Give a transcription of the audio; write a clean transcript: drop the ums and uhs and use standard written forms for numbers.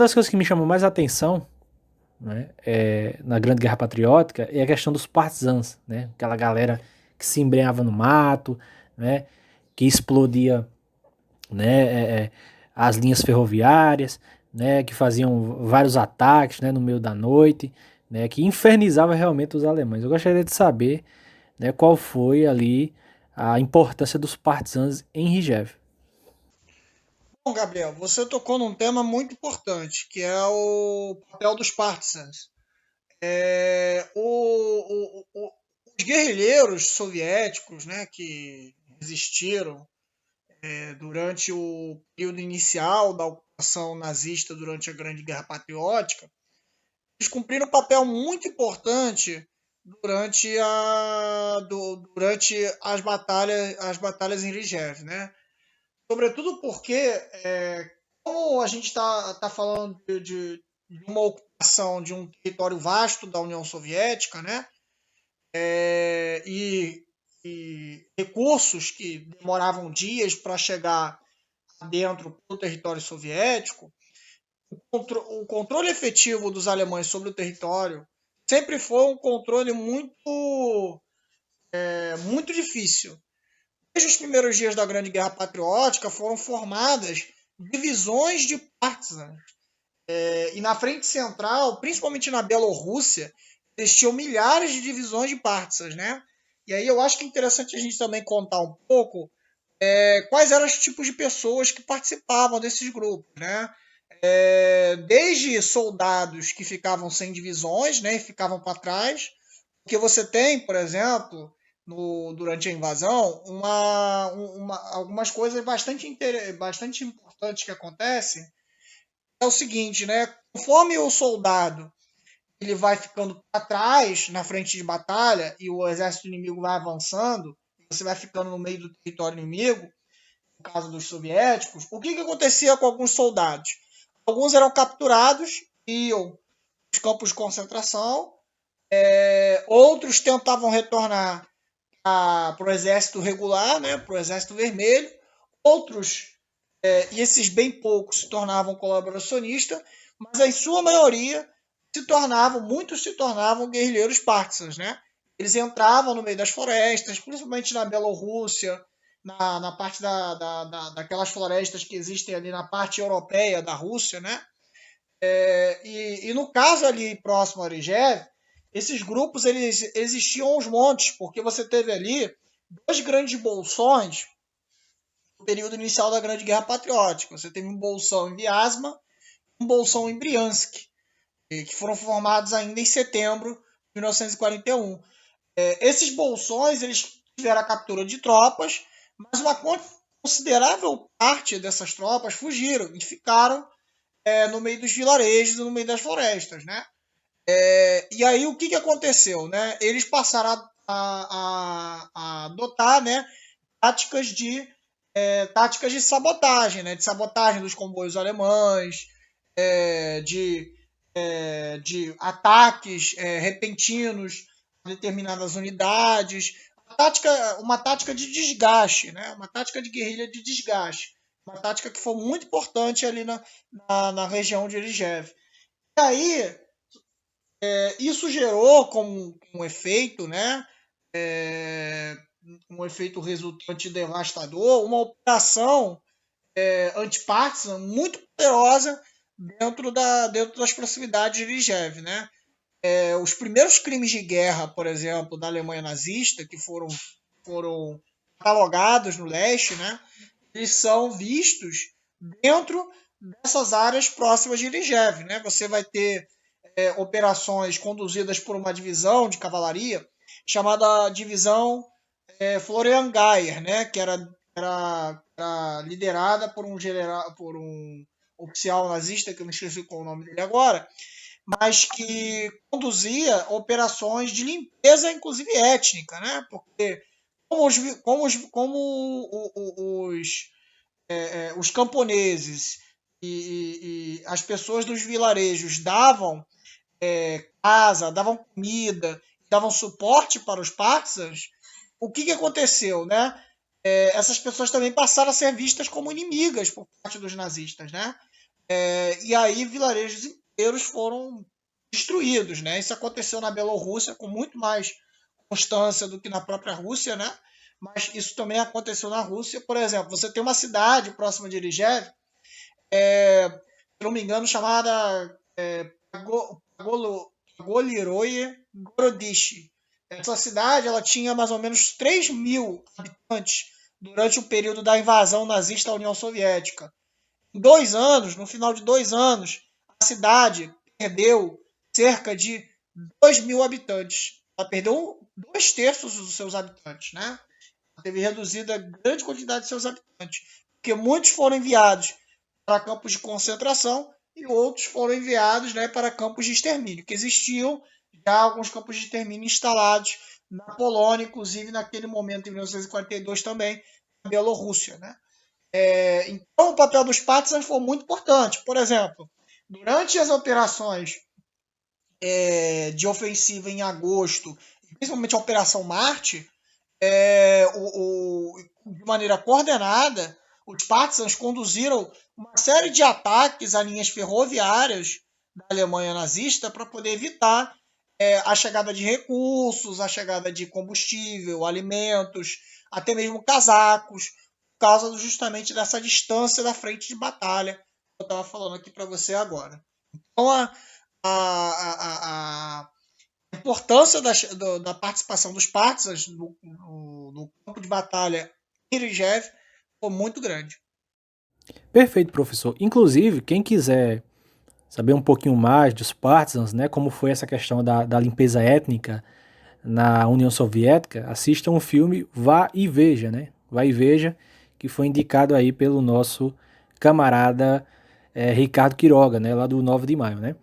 das coisas que me chamou mais a atenção, né, na Grande Guerra Patriótica é a questão dos partisans, né? Aquela galera que se embrenhava no mato, né? Que explodia, né, as linhas ferroviárias, né? Que faziam vários ataques, né, no meio da noite, né? Que infernizava realmente os alemães. Eu gostaria de saber, né, qual foi ali a importância dos partisans em Rijeka. Bom, Gabriel, você tocou num tema muito importante, que é o papel dos partisans. É, os guerrilheiros soviéticos, né, que resistiram durante o período inicial da ocupação nazista durante a Grande Guerra Patriótica, eles cumpriram um papel muito importante durante as batalhas em Rijeka, né? Sobretudo porque, como a gente está falando de uma ocupação de um território vasto da União Soviética, né? É, e recursos que demoravam dias para chegar dentro do território soviético, o controle efetivo dos alemães sobre o território sempre foi um controle muito difícil. Desde os primeiros dias da Grande Guerra Patriótica foram formadas divisões de partisans. E na frente central, principalmente na Bielorrússia, existiam milhares de divisões de partisans, né? E aí eu acho que é interessante a gente também contar um pouco quais eram os tipos de pessoas que participavam desses grupos, né? Desde soldados que ficavam sem divisões, né, e ficavam para trás, porque você tem, por exemplo, durante a invasão, algumas coisas bastante importantes que acontecem. É o seguinte, né? Conforme o soldado ele vai ficando para trás na frente de batalha e o exército inimigo vai avançando, você vai ficando no meio do território inimigo, no caso dos soviéticos, o que acontecia com alguns soldados? Alguns eram capturados, iam para os campos de concentração, outros tentavam retornar para o exército regular, né, para o exército vermelho, outros, e esses bem poucos, se tornavam colaboracionistas, mas em sua maioria muitos se tornavam guerrilheiros partisans, né? Eles entravam no meio das florestas, principalmente na Bielorrússia, na parte daquelas florestas que existem ali na parte europeia da Rússia, né? E no caso ali próximo a Origé, esses grupos eles existiam aos montes, porque você teve ali dois grandes bolsões no período inicial da Grande Guerra Patriótica. Você teve um bolsão em Vyazma e um bolsão em Briansk, que foram formados ainda em setembro de 1941. Esses bolsões eles tiveram a captura de tropas, mas uma considerável parte dessas tropas fugiram e ficaram no meio dos vilarejos e no meio das florestas, né? E aí o que aconteceu, né? Eles passaram a adotar, né, táticas de táticas de sabotagem, né? De sabotagem dos comboios alemães, de ataques repentinos a determinadas unidades, uma tática de desgaste, né? Uma tática de guerrilha de desgaste, uma tática que foi muito importante ali na região de Erigev. E aí isso gerou como um efeito, né? É, um efeito resultante devastador, uma operação antipartisan muito poderosa dentro das proximidades de Ligev, né? Os primeiros crimes de guerra, por exemplo, da Alemanha nazista, que foram catalogados no leste, né? Eles são vistos dentro dessas áreas próximas de Ligev, né? Você vai ter operações conduzidas por uma divisão de cavalaria chamada divisão Florian Geyer, né? Que era liderada por um general, por um oficial nazista, que eu não esqueci qual é o nome dele agora, mas que conduzia operações de limpeza, inclusive étnica, né? Porque os camponeses e as pessoas dos vilarejos davam casa, davam comida, davam suporte para os partisans, o que aconteceu, né? Essas pessoas também passaram a ser vistas como inimigas por parte dos nazistas, né? E aí vilarejos inteiros foram destruídos, né? Isso aconteceu na Bielorrússia com muito mais constância do que na própria Rússia, né? Mas isso também aconteceu na Rússia. Por exemplo, você tem uma cidade próxima de Erigev, se não me engano, chamada Pagoliroye Gorodiche. Essa cidade ela tinha mais ou menos 3 mil habitantes durante o período da invasão nazista à União Soviética. Em 2 anos, no final de 2 anos, a cidade perdeu cerca de 2 mil habitantes. Ela perdeu 2 terços dos seus habitantes, né? Ela teve reduzida a grande quantidade de seus habitantes, porque muitos foram enviados para campos de concentração e outros foram enviados, né, para campos de extermínio, que existiam já alguns campos de extermínio instalados na Polônia, inclusive naquele momento, em 1942 também, na Bielorrússia, né? Então, o papel dos partisans foi muito importante. Por exemplo, durante as operações de ofensiva em agosto, principalmente a Operação Marte, de maneira coordenada, os partisans conduziram uma série de ataques a linhas ferroviárias da Alemanha nazista para poder evitar a chegada de recursos, a chegada de combustível, alimentos, até mesmo casacos, por causa justamente dessa distância da frente de batalha que eu estava falando aqui para você agora. Então, a importância da participação dos partisans no campo de batalha em Irijev foi muito grande. Perfeito, professor. Inclusive, quem quiser saber um pouquinho mais dos partisans, né, como foi essa questão da limpeza étnica na União Soviética, assista um filme Vá e Veja, né? Vá e Veja, que foi indicado aí pelo nosso camarada Ricardo Quiroga, né, lá do 9 de maio, né?